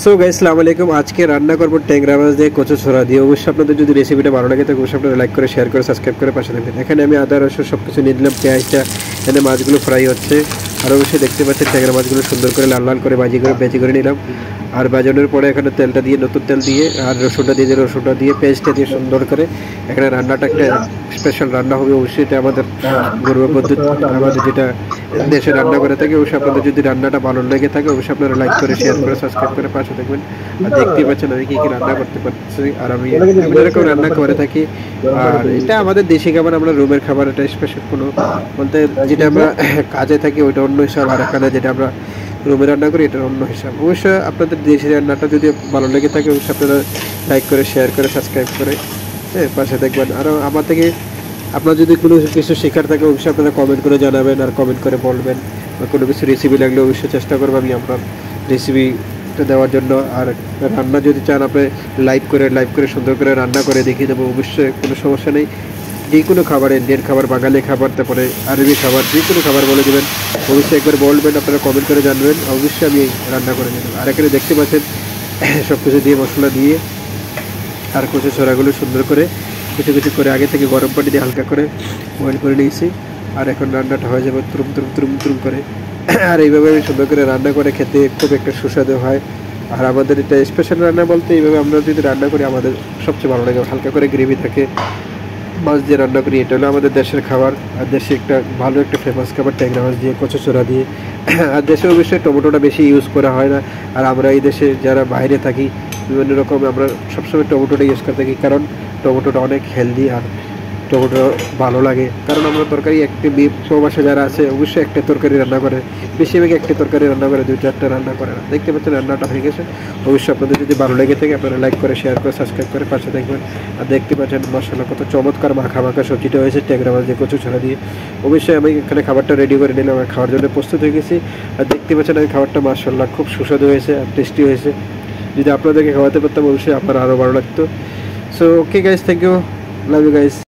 So guys আসসালামু আলাইকুম। আজকে রান্না করব ট্যাংরা মাছ দিয়ে কচু ছোড়া দিয়ে। অবশ্যই আপনাদের যদি রেসিপিটা ভালো লাগে তাহলে অবশ্যই আপনারা লাইক করে শেয়ার করে সাবস্ক্রাইব করে পাশে থাকবেন। এখানে আমি আদা রসুন সব কিছু নিয়ে দিলাম, পেঁয়াজটা, এখানে মাছগুলো ফ্রাই হচ্ছে। আর অবশ্যই দেখতে পাচ্ছেন ট্যাংরা মাছগুলো সুন্দর করে লাল লাল করে ভেজে করে নিলাম। আর ভাজানোর পরে এখানে তেলটা দিয়ে, নতুন তেল দিয়ে, আর রসুনটা দিয়ে, রসুনটা দিয়ে, পেঁয়াজটা দিয়ে সুন্দর করে এখানে রান্নাটা একটা স্পেশাল রান্না হবে। অবশ্যই এটা আমাদের ঘরোয়া পদ্ধতি, আমাদের যেটা দেশে রান্না করে থাকে। অবশ্যই আপনাদের যদি রান্নাটা ভালো লেগে থাকে অবশ্যই আপনারা লাইক করে শেয়ার করে সাবস্ক্রাইব করে পাশে থাকবেন। আর দেখতেই পাচ্ছেন আমি কী কী রান্না করতে পারছি, আর আমি এরকম রান্না করে থাকি। আর এটা আমাদের দেশি খাবার, আমরা রুমের খাবার, এটা স্পেশাল কোনো বলতে যেটা আমরা কাজে থাকি ওইটা অন্য হিসাব, আর এখানে যেটা আমরা রুমে রান্না করি এটা অন্য হিসাব। অবশ্যই আপনাদের দেশি রান্নাটা যদি ভালো লেগে থাকে অবশ্যই আপনারা লাইক করে শেয়ার করে সাবস্ক্রাইব করে পাশে দেখবেন। আরও আমার থেকে আপনার যদি কোনো কিছু শেখার থাকে অবশ্যই আপনারা কমেন্ট করে জানাবেন, আর কমেন্ট করে বলবেন। বা কোনো কিছু রেসিপি লাগলে অবশ্যই চেষ্টা করবো আমি আপনার রেসিপিটা দেওয়ার জন্য। আর রান্না যদি চান আপনি লাইভ করে সুন্দর করে রান্না করে দেখিয়ে দেবো, অবশ্যই কোনো সমস্যা নেই। যে কোনো খাবার, ইন্ডিয়ান খাবার, বাঙালি খাবার, তারপরে আরবি খাবার, যে কোনো খাবার বলে দেবেন, অবশ্যই একবার বলবেন, আপনারা কমেন্ট করে জানবেন, অবশ্যই আমি রান্না করে নেব। আর এখানে দেখতে পাচ্ছেন সব কিছু দিয়ে, মশলা দিয়ে, আর কচু ছোড়াগুলো সুন্দর করে কিছু কিছু করে আগে থেকে গরম পানি দিয়ে হালকা করে বয়েল করে নিয়েছি। আর এখন রান্নাটা হয়ে যাবে তুরুম তুরুম তুরুম তুরুম করে। আর এইভাবে আমি সুন্দর করে রান্না করে খেতে খুব একটা সুস্বাদু হয়। আর আমাদের এটা স্পেশাল রান্না বলতে এইভাবে আমরা যদি রান্না করি আমাদের সবচেয়ে ভালো লাগে। হালকা করে গ্রেভি থাকে, মাছ দিয়ে রান্না করি, এটা হলো আমাদের দেশের খাবার। আর দেশে একটা ভালো একটা ফেমাস খাবার ট্যাংরা মাছ দিয়ে, কচু ছোড়া দিয়ে। আর দেশে অবশ্যই টমেটোটা বেশি ইউজ করা হয় না। আর আমরা এই দেশে যারা বাইরে থাকি বিভিন্ন রকম আমরা সবসময় টমেটোটা ইউজ করে থাকি, কারণ টমেটোটা অনেক হেলদি আর টমেটো ভালো লাগে। কারণ আমরা তরকারি একটি প্রবাসে যারা আছে অবশ্যই একটা তরকারি রান্না করে, বেশিরভাগ একটি তরকারি রান্না করে, 2-4টা রান্না করে না। দেখতে পাচ্ছেন রান্নাটা হয়ে গেছে। অবশ্যই আপনাদের যদি ভালো লেগে থাকে আপনারা লাইক করে শেয়ার করে সাবস্ক্রাইব করে পাশে দেখবেন। আর দেখতে পাচ্ছেন মাশাআল্লাহ কত চমৎকার মাখা মাখা সবজিটা হয়েছে ট্যাংরা মাছ দিয়ে কচু ছোড়া দিয়ে। অবশ্যই আমি এখানে খাবারটা রেডি করে নিলাম, আর খাওয়ার জন্য প্রস্তুত হয়ে গেছি। আর দেখতে পাচ্ছেন আমি খাবারটা মাশাআল্লাহ খুব সুস্বাদু হয়েছে আর টেস্টি হয়েছে। যদি আপনাদেরকে খাওয়াতে পারতাম অবশ্যই আপনার আরও ভালো লাগতো। So okay guys, thank you, love you guys.